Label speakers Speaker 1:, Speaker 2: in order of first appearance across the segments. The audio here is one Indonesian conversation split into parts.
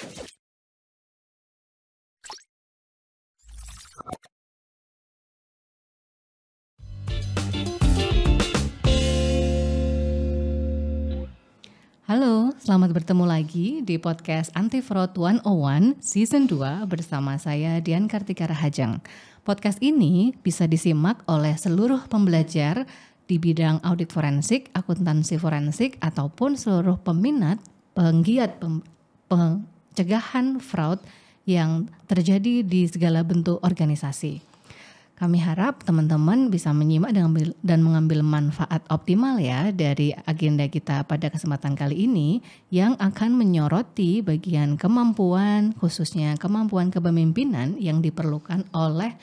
Speaker 1: Halo, selamat bertemu lagi di podcast Anti Fraud 101 Season 2 bersama saya Dian Kartika Rahajang. Podcast ini bisa disimak oleh seluruh pembelajar di bidang audit forensik, akuntansi forensik, ataupun seluruh peminat, penggiat pencegahan fraud yang terjadi di segala bentuk organisasi. Kami harap teman-teman bisa menyimak dan mengambil manfaat optimal ya dari agenda kita pada kesempatan kali ini yang akan menyoroti bagian kemampuan, khususnya kemampuan kepemimpinan yang diperlukan oleh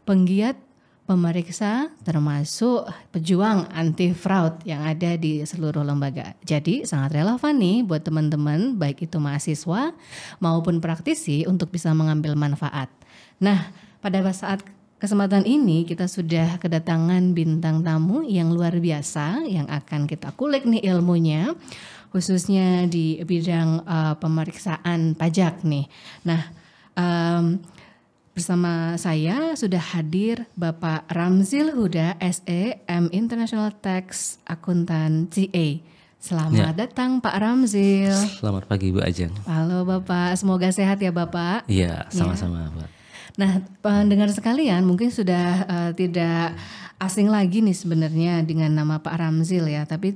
Speaker 1: penggiat pemeriksa termasuk pejuang anti fraud yang ada di seluruh lembaga. Jadi sangat relevan nih buat teman-teman baik itu mahasiswa maupun praktisi untuk bisa mengambil manfaat. Nah, pada saat kesempatan ini kita sudah kedatangan bintang tamu yang luar biasa yang akan kita kulik nih ilmunya khususnya di bidang pemeriksaan pajak nih. Nah, bersama saya sudah hadir Bapak Ramzil Huda SE M International Tax Akuntan CA. Selamat datang Pak Ramzil.
Speaker 2: Selamat pagi Bu Ajeng.
Speaker 1: Halo Bapak, semoga sehat ya Bapak.
Speaker 2: Iya, sama-sama Pak.
Speaker 1: Nah, pendengar sekalian mungkin sudah tidak asing lagi nih sebenarnya dengan nama Pak Ramzil ya, tapi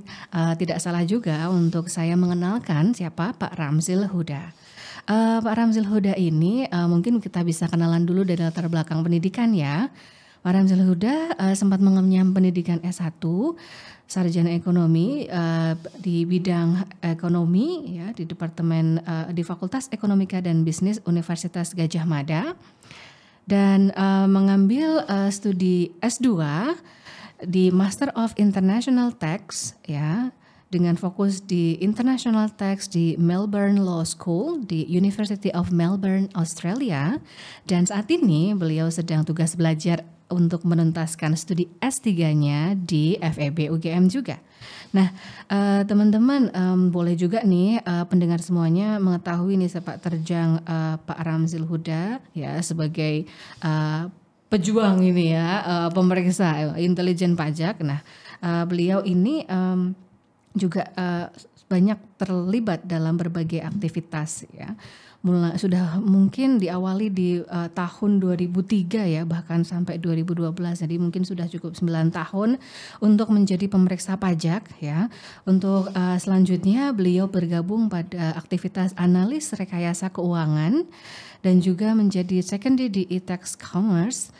Speaker 1: tidak salah juga untuk saya mengenalkan siapa Pak Ramzil Huda. Pak Ramzil Huda ini mungkin kita bisa kenalan dulu dari latar belakang pendidikan ya. Pak Ramzil Huda sempat mengenyam pendidikan S1 sarjana ekonomi di bidang ekonomi ya di departemen di Fakultas Ekonomika dan Bisnis Universitas Gadjah Mada dan mengambil studi S2 di Master of International Tax ya dengan fokus di International Tax di Melbourne Law School di University of Melbourne, Australia, dan saat ini beliau sedang tugas belajar untuk menuntaskan studi S3-nya di FEB UGM juga. Nah, teman-teman boleh juga nih pendengar semuanya mengetahui nih sepak terjang Pak Ramzil Huda ya sebagai pejuang ini ya pemeriksa intelijen pajak. Nah, beliau ini juga banyak terlibat dalam berbagai aktivitas ya. Sudah mungkin diawali di tahun 2003 ya bahkan sampai 2012, jadi mungkin sudah cukup 9 tahun untuk menjadi pemeriksa pajak ya. Untuk selanjutnya beliau bergabung pada aktivitas analis rekayasa keuangan dan juga menjadi secondary di e-tax commerce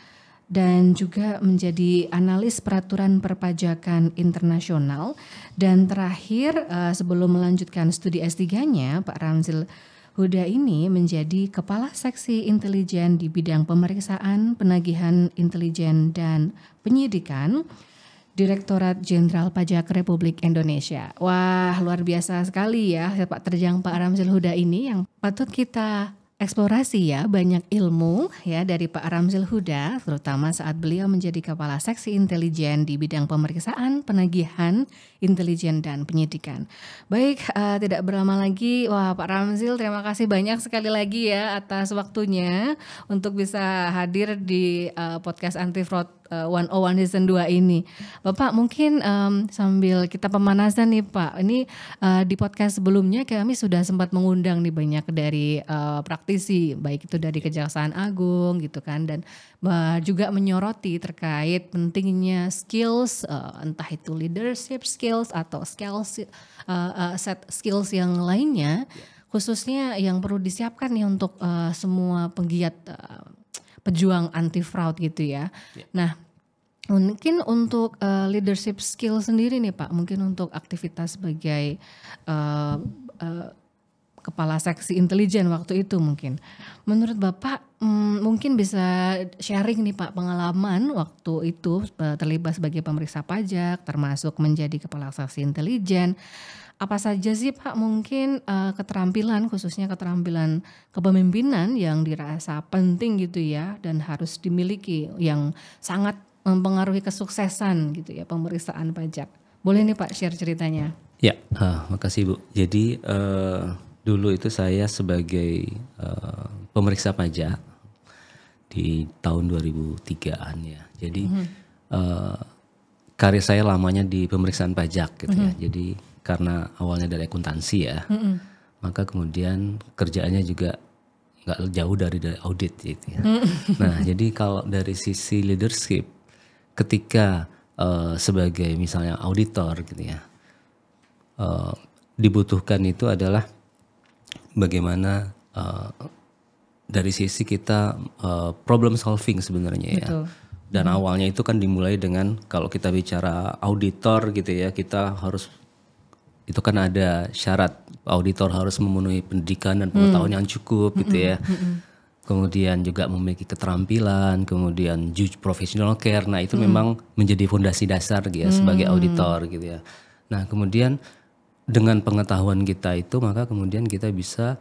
Speaker 1: dan juga menjadi analis peraturan perpajakan internasional, dan terakhir sebelum melanjutkan studi S3-nya Pak Ramzil Huda ini menjadi Kepala Seksi Intelijen di bidang pemeriksaan, penagihan intelijen dan penyidikan Direktorat Jenderal Pajak Republik Indonesia. Wah, luar biasa sekali ya sepak terjang Pak Ramzil Huda ini yang patut kita eksplorasi ya, banyak ilmu ya dari Pak Ramzil Huda, terutama saat beliau menjadi Kepala Seksi Intelijen di bidang pemeriksaan, penagihan, intelijen dan penyidikan. Baik, tidak berlama lagi, wah Pak Ramzil terima kasih banyak sekali lagi ya atas waktunya untuk bisa hadir di podcast Anti Fraud 101 Season 2 ini. Bapak mungkin sambil kita pemanasan nih Pak, ini di podcast sebelumnya kami sudah sempat mengundang nih banyak dari praktisi, baik itu dari Kejaksaan Agung gitu kan, dan juga menyoroti terkait pentingnya skills, entah itu leadership skills atau set skills yang lainnya, khususnya yang perlu disiapkan nih untuk semua penggiat pejuang anti fraud gitu ya. Nah, mungkin untuk leadership skill sendiri nih Pak, mungkin untuk aktivitas sebagai Kepala Seksi Intelijen waktu itu mungkin. Menurut Bapak mungkin bisa sharing nih Pak pengalaman waktu itu terlibat sebagai pemeriksa pajak termasuk menjadi Kepala Seksi Intelijen. Apa saja sih Pak mungkin keterampilan, khususnya keterampilan kepemimpinan yang dirasa penting gitu ya dan harus dimiliki yang sangat mempengaruhi kesuksesan gitu ya pemeriksaan pajak. Boleh nih Pak share ceritanya?
Speaker 2: Ya, makasih Bu. Jadi Dulu itu saya sebagai pemeriksa pajak di tahun 2003-an ya. Jadi karir saya lamanya di pemeriksaan pajak gitu ya. Jadi karena awalnya dari akuntansi ya, maka kemudian kerjaannya juga nggak jauh dari audit gitu ya. Nah, jadi kalau dari sisi leadership, ketika sebagai misalnya auditor gitu ya, dibutuhkan itu adalah bagaimana dari sisi kita problem solving sebenarnya ya.
Speaker 1: Betul.
Speaker 2: Dan awalnya itu kan dimulai dengan kalau kita bicara auditor gitu ya, kita harus itu kan ada syarat auditor harus memenuhi pendidikan dan pengetahuan yang cukup gitu ya. Kemudian juga memiliki keterampilan, kemudian professional care. Nah, itu memang menjadi fondasi dasar gitu ya sebagai auditor gitu ya. Nah, kemudian dengan pengetahuan kita itu maka kemudian kita bisa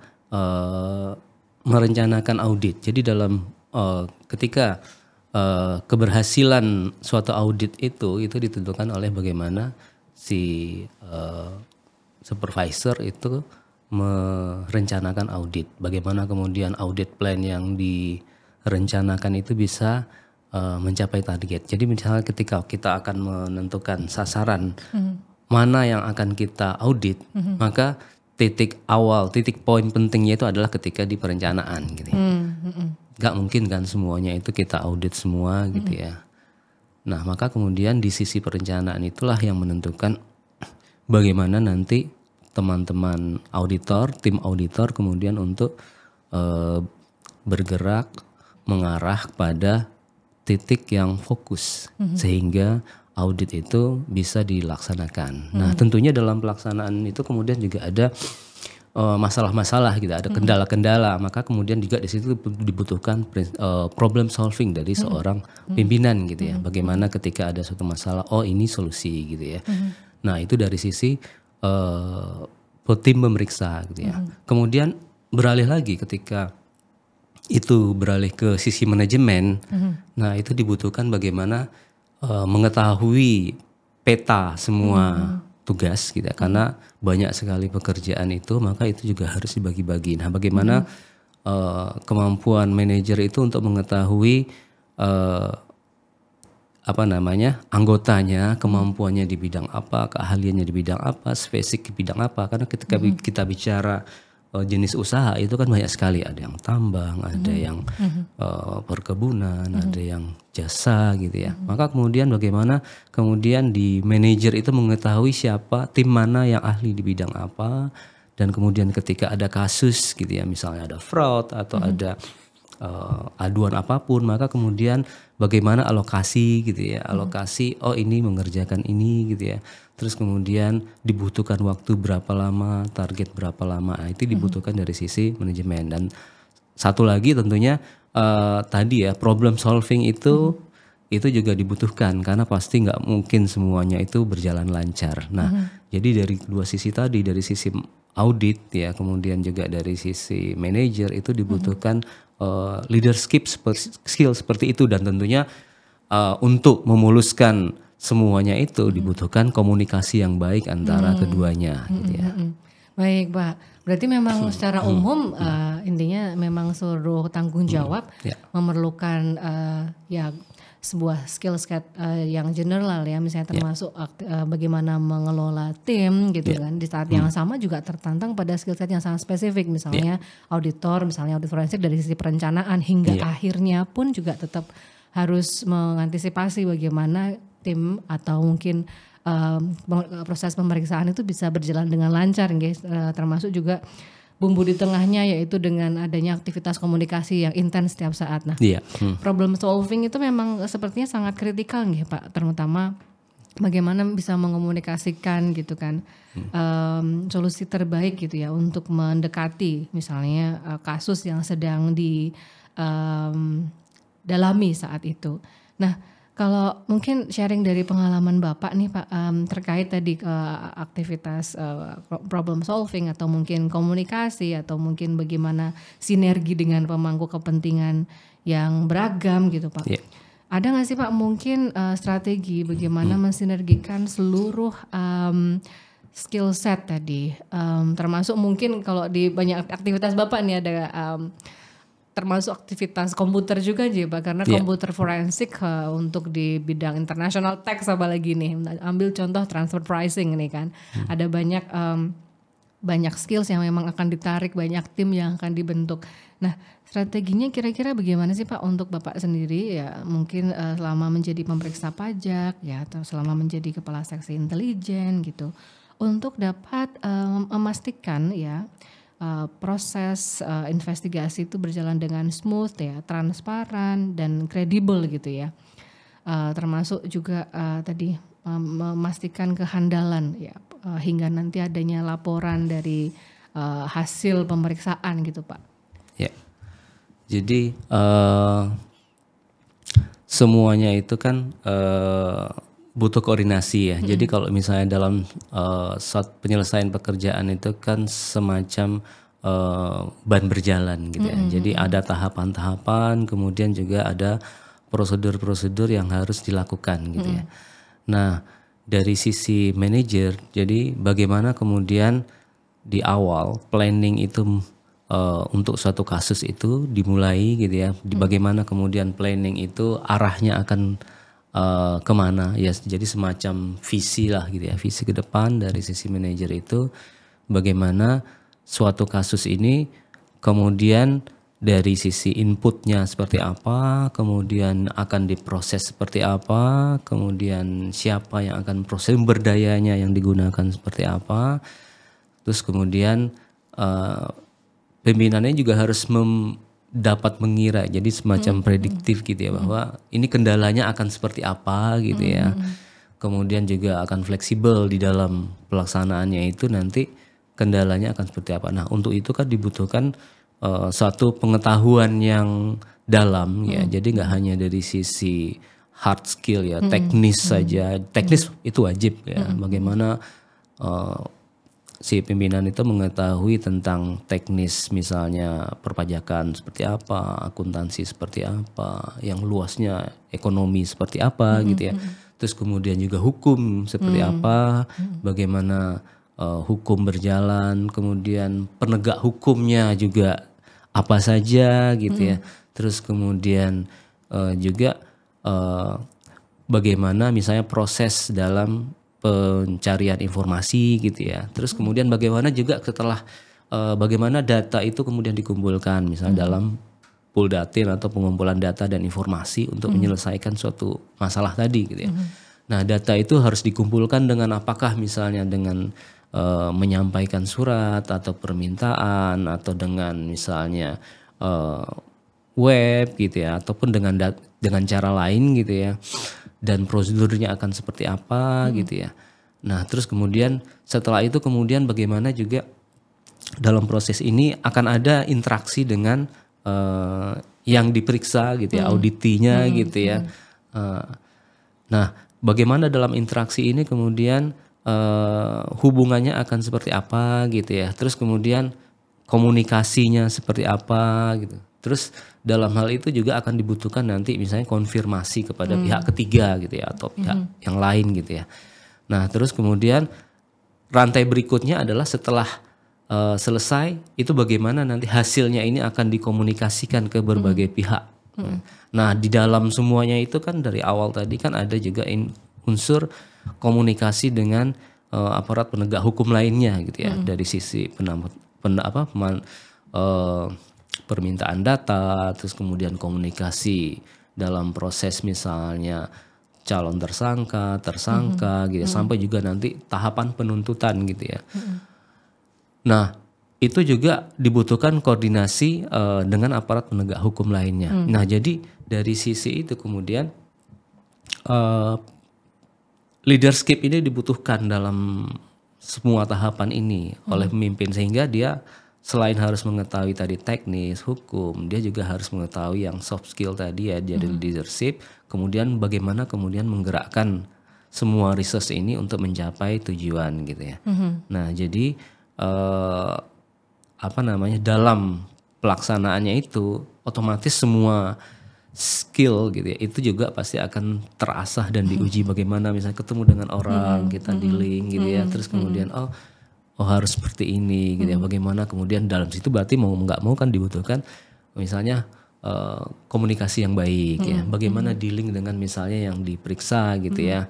Speaker 2: merencanakan audit. Jadi dalam ketika keberhasilan suatu audit itu ditentukan oleh bagaimana si supervisor itu merencanakan audit. Bagaimana kemudian audit plan yang direncanakan itu bisa mencapai target. Jadi misalnya ketika kita akan menentukan sasaran mana yang akan kita audit, maka titik poin pentingnya itu adalah ketika di perencanaan gitu ya. Gak mungkin kan semuanya itu kita audit semua gitu ya. Nah, maka kemudian di sisi perencanaan itulah yang menentukan bagaimana nanti teman-teman auditor, tim auditor kemudian untuk bergerak mengarah pada titik yang fokus sehingga audit itu bisa dilaksanakan. Nah, tentunya dalam pelaksanaan itu kemudian juga ada masalah-masalah gitu, ada kendala-kendala, maka kemudian juga di situ dibutuhkan problem solving dari seorang pimpinan gitu ya. Bagaimana ketika ada suatu masalah, oh ini solusi gitu ya. Nah, itu dari sisi tim pemeriksa gitu ya. Kemudian beralih lagi ketika itu beralih ke sisi manajemen. Nah, itu dibutuhkan bagaimana mengetahui peta semua tugas gitu ya. Karena banyak sekali pekerjaan itu, maka itu juga harus dibagi-bagi. Nah, bagaimana kemampuan manajer itu untuk mengetahui anggotanya, kemampuannya di bidang apa, keahliannya di bidang apa, spesifik di bidang apa. Karena ketika kita bicara jenis usaha itu kan banyak sekali, ada yang tambang, ada yang perkebunan, ada yang jasa gitu ya. Maka kemudian bagaimana kemudian di manajer itu mengetahui siapa tim mana yang ahli di bidang apa, dan kemudian ketika ada kasus gitu ya, misalnya ada fraud atau ada aduan apapun, maka kemudian bagaimana alokasi gitu ya, alokasi oh ini mengerjakan ini gitu ya. Terus kemudian dibutuhkan waktu berapa lama, target berapa lama, nah, itu dibutuhkan dari sisi manajemen. Dan satu lagi tentunya tadi ya, problem solving itu juga dibutuhkan karena pasti nggak mungkin semuanya itu berjalan lancar. Nah, jadi dari dua sisi tadi, dari sisi audit ya, kemudian juga dari sisi manajer itu dibutuhkan leadership skill seperti itu, dan tentunya untuk memuluskan semuanya itu dibutuhkan komunikasi yang baik antara keduanya gitu ya.
Speaker 1: Baik, Pak. Berarti memang secara umum intinya memang seluruh tanggung jawab memerlukan ya sebuah skill set yang general ya, misalnya termasuk bagaimana mengelola tim gitu kan. Di saat yang sama juga tertantang pada skill set yang sangat spesifik, misalnya auditor, misalnya audit forensik dari sisi perencanaan hingga akhirnya pun juga tetap harus mengantisipasi bagaimana tim atau mungkin proses pemeriksaan itu bisa berjalan dengan lancar, guys. Termasuk juga bumbu di tengahnya yaitu dengan adanya aktivitas komunikasi yang intens setiap saat. Nah, problem solving itu memang sepertinya sangat kritikal nih Pak, terutama bagaimana bisa mengomunikasikan gitu kan solusi terbaik gitu ya untuk mendekati misalnya kasus yang sedang didalami saat itu. Nah, kalau mungkin sharing dari pengalaman Bapak nih Pak terkait tadi aktivitas problem solving atau mungkin komunikasi atau mungkin bagaimana sinergi dengan pemangku kepentingan yang beragam gitu Pak. Ada nggak sih Pak mungkin strategi bagaimana mensinergikan seluruh skill set tadi, termasuk mungkin kalau di banyak aktivitas Bapak nih ada termasuk aktivitas komputer juga aja Pak, karena komputer forensik untuk di bidang international tax apalagi nih, ambil contoh transfer pricing ini kan, ada banyak skills yang memang akan ditarik, banyak tim yang akan dibentuk. Nah strateginya kira-kira bagaimana sih Pak untuk Bapak sendiri ya, mungkin selama menjadi pemeriksa pajak ya, atau selama menjadi kepala seksi intelijen gitu, untuk dapat memastikan ya proses investigasi itu berjalan dengan smooth ya, transparan dan kredibel gitu ya. Termasuk juga tadi memastikan kehandalan ya, hingga nanti adanya laporan dari hasil pemeriksaan gitu Pak.
Speaker 2: Ya. Jadi semuanya itu kan butuh koordinasi ya. Jadi kalau misalnya dalam saat penyelesaian pekerjaan itu kan semacam ban berjalan gitu ya. Jadi ada tahapan-tahapan, kemudian juga ada prosedur-prosedur yang harus dilakukan gitu ya. Nah dari sisi manajer, jadi bagaimana kemudian di awal planning itu untuk suatu kasus itu dimulai gitu ya. Bagaimana kemudian planning itu arahnya akan kemana ya, jadi semacam visi lah gitu ya, visi ke depan dari sisi manajer itu bagaimana suatu kasus ini kemudian dari sisi inputnya seperti apa, kemudian akan diproses seperti apa, kemudian siapa yang akan proses, sumber dayanya yang digunakan seperti apa, terus kemudian pimpinannya juga harus dapat mengira, jadi semacam prediktif gitu ya, bahwa ini kendalanya akan seperti apa gitu ya. Kemudian juga akan fleksibel di dalam pelaksanaannya itu, nanti kendalanya akan seperti apa. Nah untuk itu kan dibutuhkan suatu pengetahuan yang dalam ya, jadi nggak hanya dari sisi hard skill ya, teknis saja, teknis itu wajib ya, bagaimana si pimpinan itu mengetahui tentang teknis, misalnya perpajakan seperti apa, akuntansi seperti apa, yang luasnya ekonomi seperti apa gitu ya. Terus kemudian juga hukum seperti apa, bagaimana hukum berjalan, kemudian penegak hukumnya juga apa saja gitu ya. Terus kemudian juga bagaimana misalnya proses dalam pencarian informasi gitu ya. Terus kemudian bagaimana juga setelah bagaimana data itu kemudian dikumpulkan, misalnya dalam pool datin atau pengumpulan data dan informasi untuk menyelesaikan suatu masalah tadi gitu ya. Nah data itu harus dikumpulkan dengan apakah, misalnya dengan menyampaikan surat atau permintaan, atau dengan misalnya web gitu ya, ataupun dengan cara lain gitu ya. Dan prosedurnya akan seperti apa gitu ya. Nah terus kemudian setelah itu kemudian bagaimana juga dalam proses ini akan ada interaksi dengan yang diperiksa gitu ya, auditinya gitu ya. Nah bagaimana dalam interaksi ini kemudian hubungannya akan seperti apa gitu ya. Terus kemudian komunikasinya seperti apa gitu. Terus dalam hal itu juga akan dibutuhkan nanti misalnya konfirmasi kepada pihak ketiga gitu ya, atau pihak yang lain gitu ya. Nah terus kemudian rantai berikutnya adalah setelah selesai itu bagaimana nanti hasilnya ini akan dikomunikasikan ke berbagai pihak. Nah di dalam semuanya itu kan dari awal tadi kan ada juga unsur komunikasi dengan aparat penegak hukum lainnya gitu ya, dari sisi permintaan data, terus kemudian komunikasi dalam proses misalnya calon tersangka gitu, sampai juga nanti tahapan penuntutan gitu ya. Nah itu juga dibutuhkan koordinasi dengan aparat penegak hukum lainnya. Nah jadi dari sisi itu kemudian leadership ini dibutuhkan dalam semua tahapan ini oleh pemimpin, sehingga dia selain harus mengetahui tadi teknis, hukum, dia juga harus mengetahui yang soft skill tadi ya, jadi leadership, kemudian bagaimana kemudian menggerakkan semua resource ini untuk mencapai tujuan gitu ya. Nah jadi dalam pelaksanaannya itu otomatis semua skill gitu ya, itu juga pasti akan terasah dan diuji bagaimana misalnya ketemu dengan orang, kita dealing gitu ya, terus kemudian oh harus seperti ini gitu ya, bagaimana kemudian dalam situ berarti mau nggak mau kan dibutuhkan misalnya komunikasi yang baik ya, bagaimana dealing dengan misalnya yang diperiksa gitu ya,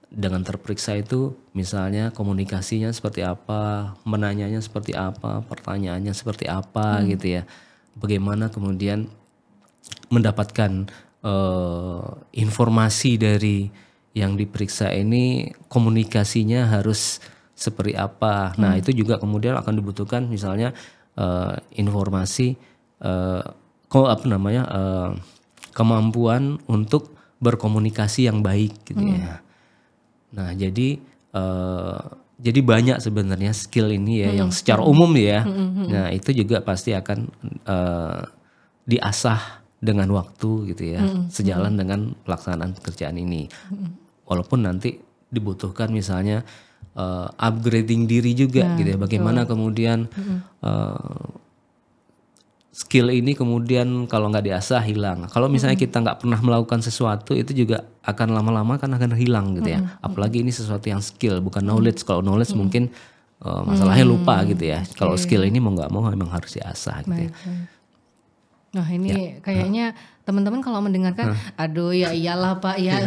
Speaker 2: dengan terperiksa itu misalnya komunikasinya seperti apa, menanyanya seperti apa, pertanyaannya seperti apa gitu ya, bagaimana kemudian mendapatkan informasi dari yang diperiksa ini, komunikasinya harus seperti apa. Nah itu juga kemudian akan dibutuhkan misalnya informasi kemampuan untuk berkomunikasi yang baik gitu ya. Nah jadi banyak sebenarnya skill ini ya yang secara umum ya. Nah itu juga pasti akan diasah dengan waktu gitu ya, sejalan dengan pelaksanaan pekerjaan ini. Walaupun nanti dibutuhkan misalnya upgrading diri juga gitu ya. Bagaimana kemudian skill ini kemudian kalau nggak diasah hilang. Kalau misalnya kita nggak pernah melakukan sesuatu itu juga akan lama-lama kan akan hilang gitu ya. Apalagi ini sesuatu yang skill bukan knowledge. Kalau knowledge mungkin masalahnya lupa gitu ya. Kalau skill ini mau nggak mau memang harus diasah gitu ya.
Speaker 1: Nah ini kayaknya teman-teman kalau mendengarkan, aduh ya iyalah Pak ya,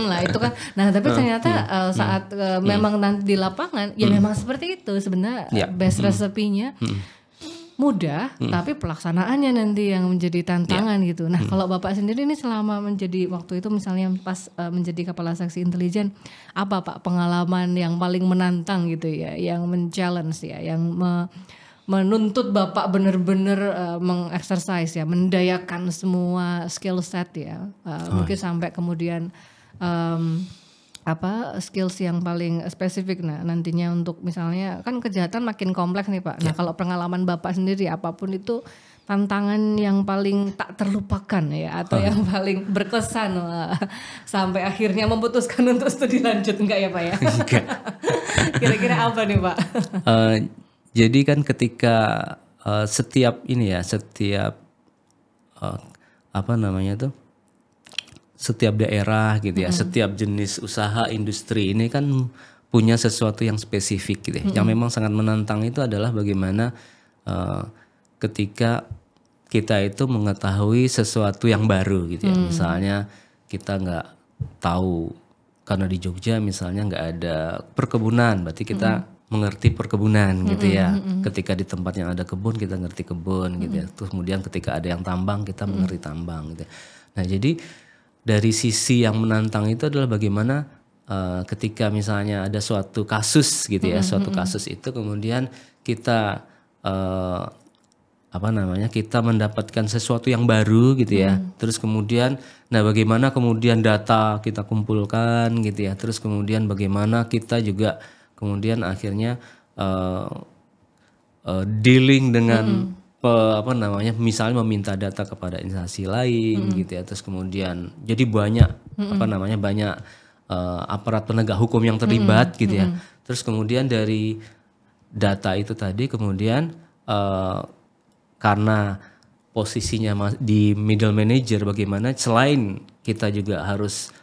Speaker 1: lah itu kan. Nah tapi ternyata saat memang nanti di lapangan, ya memang seperti itu sebenarnya best recipe-nya. Mudah, tapi pelaksanaannya nanti yang menjadi tantangan gitu. Nah kalau Bapak sendiri ini selama menjadi waktu itu misalnya pas menjadi Kepala Seksi Intelijen, apa Pak pengalaman yang paling menantang gitu ya, yang men-challenge ya, yang menuntut Bapak benar-benar mengeksersis ya, mendayakan semua skill set ya, mungkin sampai kemudian skills yang paling spesifik. Nah nantinya untuk misalnya kan kejahatan makin kompleks nih Pak. Nah kalau pengalaman Bapak sendiri apapun itu tantangan yang paling tak terlupakan ya, atau yang paling berkesan sampai akhirnya memutuskan untuk studi lanjut, enggak ya Pak ya? Kira-kira apa nih Pak?
Speaker 2: Jadi kan ketika setiap setiap daerah gitu ya, setiap jenis usaha industri ini kan punya sesuatu yang spesifik gitu ya. Yang memang sangat menantang itu adalah bagaimana ketika kita itu mengetahui sesuatu yang baru gitu ya. Misalnya kita nggak tahu, karena di Jogja misalnya nggak ada perkebunan, berarti kita mengerti perkebunan gitu ya. Ketika di tempat yang ada kebun kita ngerti kebun gitu ya. Terus kemudian ketika ada yang tambang kita mengerti tambang gitu. Nah jadi dari sisi yang menantang itu adalah bagaimana ketika misalnya ada suatu kasus gitu ya, suatu kasus itu kemudian kita kita mendapatkan sesuatu yang baru gitu ya. Terus kemudian bagaimana kemudian data kita kumpulkan gitu ya. Terus kemudian bagaimana kita juga kemudian akhirnya dealing dengan misalnya meminta data kepada instansi lain gitu ya. Terus kemudian jadi banyak banyak aparat penegak hukum yang terlibat gitu ya. Terus kemudian dari data itu tadi kemudian karena posisinya di middle manager, bagaimana selain kita juga harus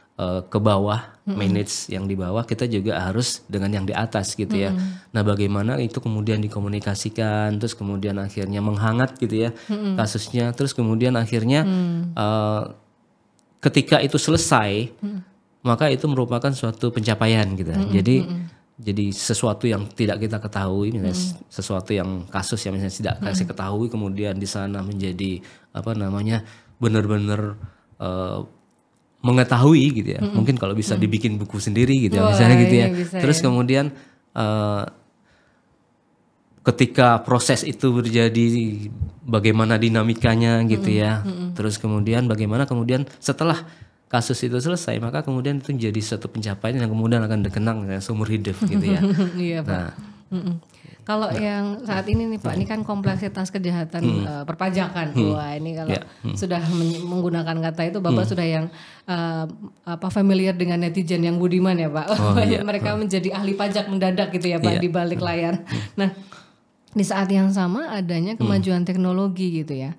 Speaker 2: ke bawah, manage yang di bawah, kita juga harus dengan yang di atas gitu ya. Nah bagaimana itu kemudian dikomunikasikan, terus kemudian akhirnya menghangat gitu ya kasusnya, terus kemudian akhirnya ketika itu selesai, maka itu merupakan suatu pencapaian gitu. Jadi sesuatu yang tidak kita ketahui, misalnya sesuatu yang kasus yang misalnya tidak kita ketahui, kemudian di sana menjadi benar-benar mengetahui gitu ya. Mungkin kalau bisa dibikin buku sendiri gitu ya, misalnya gitu ya. Terus kemudian ketika proses itu terjadi, bagaimana dinamikanya gitu ya. Terus kemudian bagaimana kemudian setelah kasus itu selesai, maka kemudian itu menjadi suatu pencapaian yang kemudian akan dikenang seumur hidup gitu ya.
Speaker 1: Iya Pak. Kalau yang saat ini nih Pak, ini kan kompleksitas kejahatan perpajakan. Wah ini kalau sudah menggunakan kata itu, Bapak sudah yang familiar dengan netizen yang budiman ya Pak. Mereka menjadi ahli pajak mendadak gitu ya Pak di balik layar. Nah di saat yang sama adanya kemajuan teknologi gitu ya.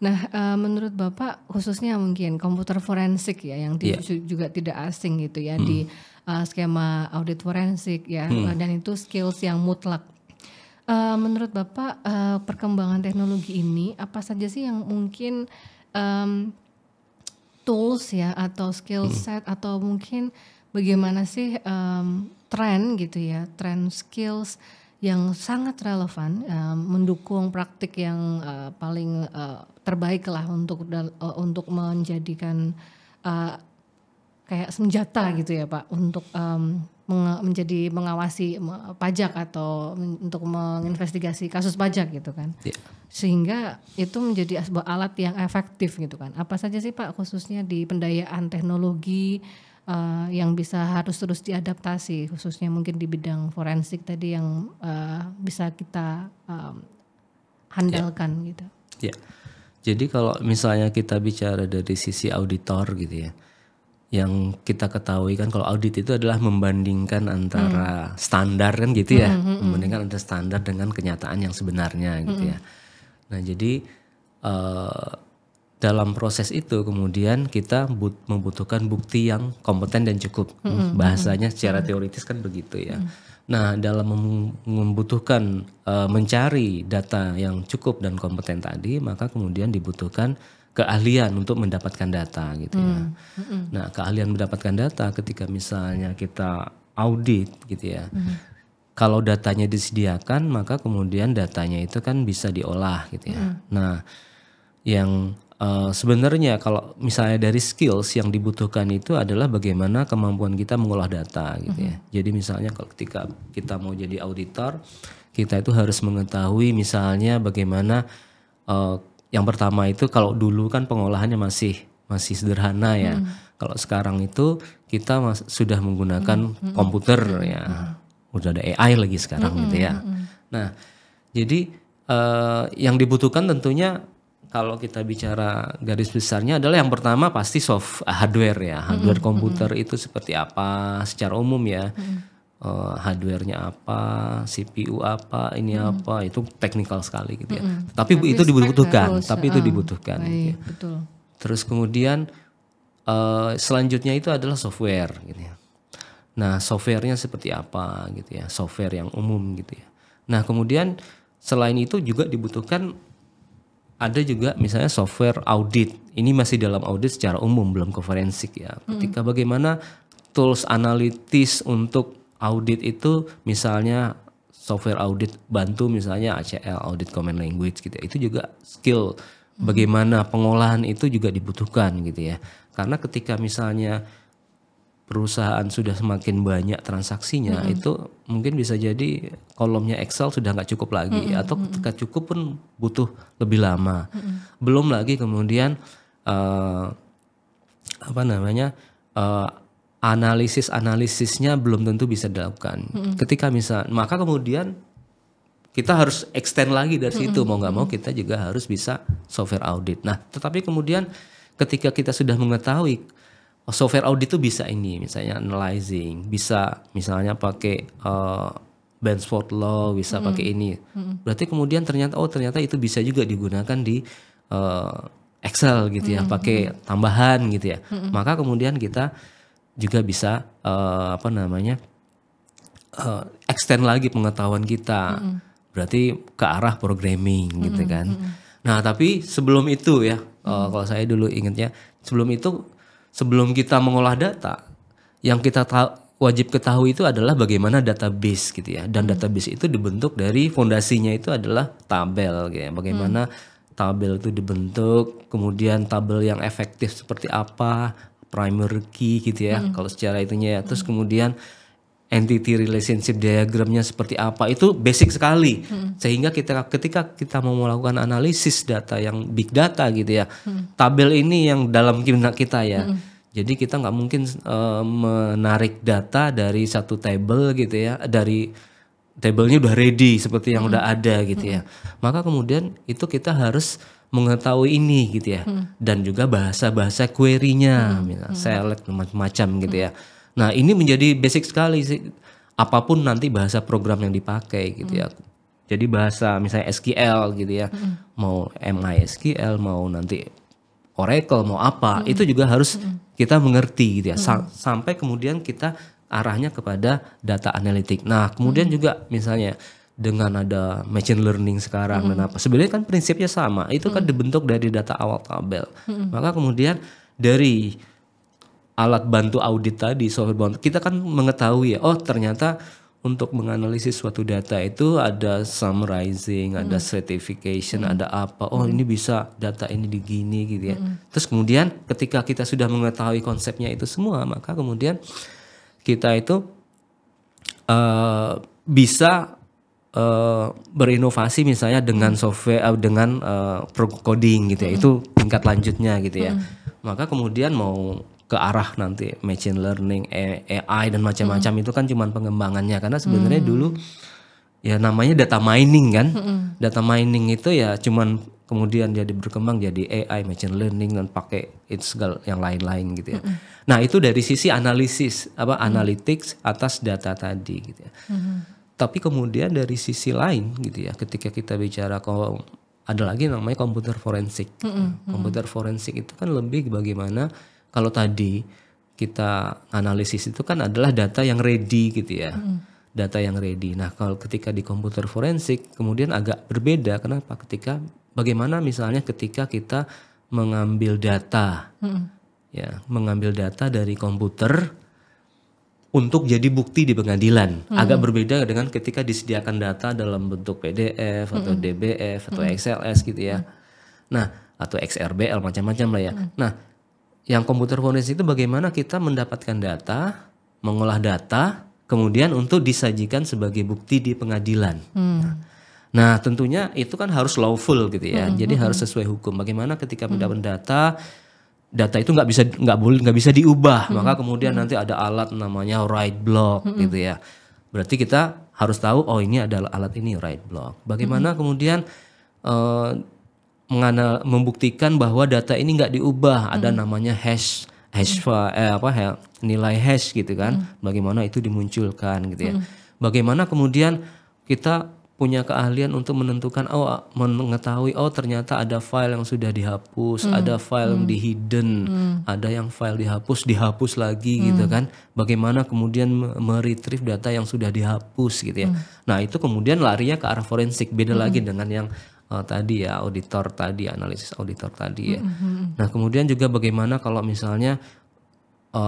Speaker 1: Nah, menurut Bapak khususnya mungkin komputer forensik ya yang juga tidak asing gitu ya di skema audit forensik ya, dan itu skills yang mutlak. Menurut Bapak perkembangan teknologi ini apa saja sih yang mungkin tools ya atau skill set atau mungkin bagaimana sih tren gitu ya, tren skills yang sangat relevan mendukung praktik yang paling terbaik lah untuk menjadikan kayak senjata gitu ya Pak untuk menjadi mengawasi pajak atau untuk menginvestigasi kasus pajak gitu kan. Sehingga itu menjadi sebuah alat yang efektif gitu kan. Apa saja sih Pak khususnya di pendayaan teknologi yang harus terus diadaptasi khususnya mungkin di bidang forensik tadi yang bisa kita handalkan gitu.
Speaker 2: Ya. Jadi kalau misalnya kita bicara dari sisi auditor gitu ya, yang kita ketahui kan kalau audit itu adalah membandingkan antara standar kan gitu ya, membandingkan antara standar dengan kenyataan yang sebenarnya gitu ya. Nah jadi dalam proses itu kemudian kita membutuhkan bukti yang kompeten dan cukup. Bahasanya secara teoritis kan begitu ya. Nah dalam membutuhkan mencari data yang cukup dan kompeten tadi, maka kemudian dibutuhkan keahlian untuk mendapatkan data gitu ya. Nah keahlian mendapatkan data ketika misalnya kita audit gitu ya. Kalau datanya disediakan maka kemudian datanya itu kan bisa diolah gitu ya. Nah yang sebenarnya kalau misalnya dari skills yang dibutuhkan itu adalah bagaimana kemampuan kita mengolah data gitu ya. Jadi misalnya kalau ketika kita mau jadi auditor, kita itu harus mengetahui misalnya bagaimana yang pertama itu kalau dulu kan pengolahannya masih sederhana ya. Kalau sekarang itu kita sudah menggunakan komputer ya. Udah ada AI lagi sekarang gitu ya. Nah, jadi yang dibutuhkan tentunya kalau kita bicara garis besarnya adalah yang pertama pasti hardware ya. Hardware komputer itu seperti apa secara umum ya. Hardware-nya apa, CPU apa, ini apa, itu teknikal sekali gitu ya. Tapi itu dibutuhkan, itu dibutuhkan. Gitu ya.
Speaker 1: Betul.
Speaker 2: Terus kemudian selanjutnya itu adalah software gitu ya. Nah, softwarenya seperti apa gitu ya, software yang umum gitu ya. Nah, kemudian selain itu juga dibutuhkan ada juga misalnya software audit. Ini masih dalam audit secara umum, belum ke forensik ya. Ketika bagaimana tools analitis untuk audit itu misalnya software audit bantu misalnya ACL, audit common language gitu ya. Itu juga skill bagaimana pengolahan itu juga dibutuhkan gitu ya. Karena ketika misalnya perusahaan sudah semakin banyak transaksinya itu mungkin bisa jadi kolomnya Excel sudah nggak cukup lagi atau ketika cukup pun butuh lebih lama. Belum lagi kemudian analisisnya belum tentu bisa dilakukan. Ketika maka kemudian kita harus extend lagi dari situ, mau nggak mau kita juga harus bisa software audit. Nah, tetapi kemudian ketika kita sudah mengetahui software audit itu bisa ini, misalnya analyzing, bisa misalnya pakai Benford Law, bisa pakai ini. Berarti kemudian ternyata itu bisa juga digunakan di Excel gitu ya, pakai tambahan gitu ya. Maka kemudian kita juga bisa extend lagi pengetahuan kita. Berarti ke arah programming gitu kan. Nah, tapi sebelum itu ya, kalau saya dulu ingatnya, sebelum kita mengolah data, yang kita wajib ketahui itu adalah bagaimana database gitu ya. Dan database itu dibentuk dari fondasinya itu adalah tabel gitu ya. Bagaimana tabel itu dibentuk, kemudian tabel yang efektif seperti apa, primary key gitu ya. Kalau secara itunya ya. Terus kemudian entity relationship diagramnya seperti apa, itu basic sekali. Sehingga ketika kita mau melakukan analisis data yang big data gitu ya, tabel ini yang dalam benak kita ya. Jadi kita nggak mungkin menarik data dari satu table gitu ya, dari tabelnya udah ready seperti yang udah ada gitu ya. Maka kemudian itu kita harus mengetahui ini gitu ya, dan juga bahasa query-nya, select macam-macam gitu ya. Nah, ini menjadi basic sekali sih, apapun nanti bahasa program yang dipakai gitu ya. Jadi bahasa misalnya SQL gitu ya, mau MySQL, mau nanti Oracle, mau apa, itu juga harus kita mengerti gitu ya. Sampai kemudian kita arahnya kepada data analitik. Nah, kemudian juga misalnya dengan ada machine learning sekarang dan apa, sebenarnya kan prinsipnya sama. Itu kan dibentuk dari data awal tabel. Maka kemudian dari alat bantu audit tadi, software bantu, kita kan mengetahui ya, oh ternyata untuk menganalisis suatu data itu ada summarizing, ada certification, ada apa. Oh ini bisa data ini digini gitu ya. Terus kemudian ketika kita sudah mengetahui konsepnya itu semua, maka kemudian kita itu bisa berinovasi misalnya dengan software, dengan coding gitu ya. Itu tingkat lanjutnya gitu ya. Maka kemudian mau ke arah nanti machine learning, AI dan macam-macam itu kan cuma pengembangannya, karena sebenarnya dulu ya namanya data mining kan. Data mining itu ya cuman kemudian jadi berkembang jadi AI, machine learning dan pakai itu segala yang lain-lain gitu ya. Nah, itu dari sisi analisis analytics atas data tadi gitu ya. Tapi kemudian dari sisi lain gitu ya, ketika kita bicara ada lagi namanya komputer forensik. Komputer forensik itu kan lebih bagaimana kalau tadi kita analisis itu kan adalah data yang ready gitu ya. Data yang ready. Nah, kalau ketika di komputer forensik kemudian agak berbeda. Kenapa? Bagaimana misalnya ketika kita mengambil data. Ya, mengambil data dari komputer untuk jadi bukti di pengadilan. Agak berbeda dengan ketika disediakan data dalam bentuk PDF atau DBF atau XLS gitu ya. Nah, atau XRBL macam-macam lah ya. Nah, yang komputer forensik itu bagaimana kita mendapatkan data, mengolah data, kemudian untuk disajikan sebagai bukti di pengadilan. Nah, tentunya itu kan harus lawful gitu ya. Jadi harus sesuai hukum. Bagaimana ketika mendapat data itu nggak bisa diubah. Maka kemudian nanti ada alat namanya write block gitu ya. Berarti kita harus tahu, oh ini adalah alat ini write block. Bagaimana kemudian membuktikan bahwa data ini nggak diubah, ada namanya nilai hash gitu kan. Bagaimana itu dimunculkan gitu ya. Bagaimana kemudian kita punya keahlian untuk menentukan, mengetahui ternyata ada file yang sudah dihapus, ada file yang di hidden, ada yang file dihapus lagi gitu kan. Bagaimana kemudian meretrieve data yang sudah dihapus gitu ya. Nah, itu kemudian larinya ke arah forensik, beda lagi dengan yang tadi ya, auditor tadi, analisis auditor tadi ya. Nah, kemudian juga bagaimana kalau misalnya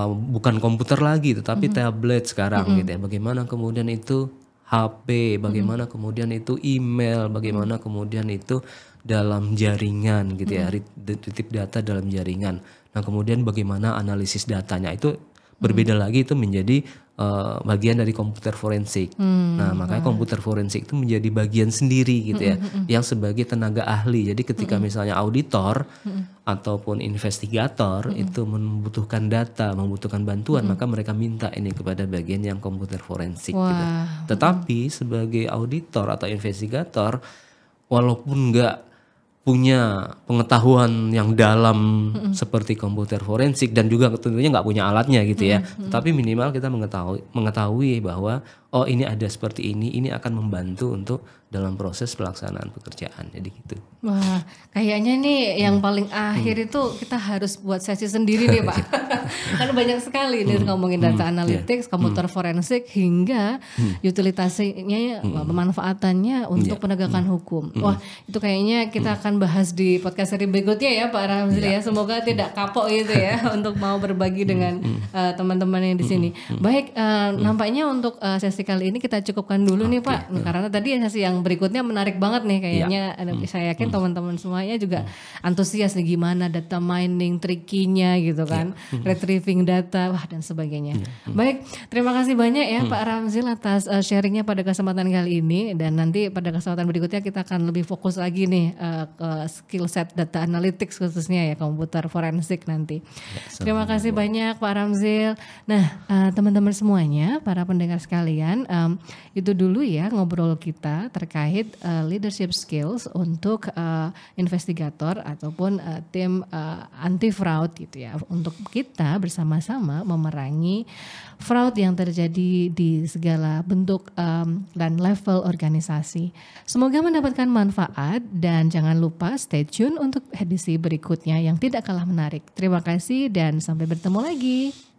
Speaker 2: bukan komputer lagi tetapi tablet sekarang gitu ya. Bagaimana kemudian itu HP, bagaimana kemudian itu email, bagaimana kemudian itu dalam jaringan gitu ya, retrieve data dalam jaringan. Nah, kemudian bagaimana analisis datanya, itu berbeda lagi, itu menjadi bagian dari komputer forensik. Nah, makanya komputer forensik itu menjadi bagian sendiri gitu ya, yang sebagai tenaga ahli. Jadi ketika misalnya auditor ataupun investigator itu membutuhkan data, membutuhkan bantuan, maka mereka minta ini kepada bagian yang komputer forensik gitu. Tetapi sebagai auditor atau investigator, walaupun nggak punya pengetahuan yang dalam seperti komputer forensik dan juga tentunya nggak punya alatnya gitu ya, tapi minimal kita mengetahui bahwa ini ada seperti ini akan membantu untuk dalam proses pelaksanaan pekerjaan, jadi gitu.
Speaker 1: Wah, kayaknya nih yang paling akhir itu kita harus buat sesi sendiri nih Pak. Karena banyak sekali nih ngomongin data analytics, komputer forensik hingga utilitasnya, pemanfaatannya untuk penegakan hukum. Wah, itu kayaknya kita akan bahas di podcast seri berikutnya ya Pak Ramzil ya. Semoga tidak kapok gitu ya untuk mau berbagi dengan teman-teman yang di sini. Baik, nampaknya untuk sesi kali ini kita cukupkan dulu nih Pak. Karena tadi sesi yang berikutnya menarik banget nih kayaknya. Saya yakin teman-teman semuanya juga antusias nih gimana data mining, trikinya gitu kan, retrieving data, dan sebagainya. Baik, terima kasih banyak ya Pak Ramzil atas sharingnya pada kesempatan kali ini, dan nanti pada kesempatan berikutnya kita akan lebih fokus lagi nih ke skill set data analytics khususnya ya, komputer forensik nanti. Terima kasih banyak Pak Ramzil. Nah, teman-teman semuanya, para pendengar sekalian, sekalian, itu dulu ya ngobrol kita terkait leadership skills untuk investigator ataupun tim anti fraud gitu ya, untuk kita bersama-sama memerangi fraud yang terjadi di segala bentuk dan level organisasi. Semoga mendapatkan manfaat dan jangan lupa stay tune untuk edisi berikutnya yang tidak kalah menarik. Terima kasih dan sampai bertemu lagi.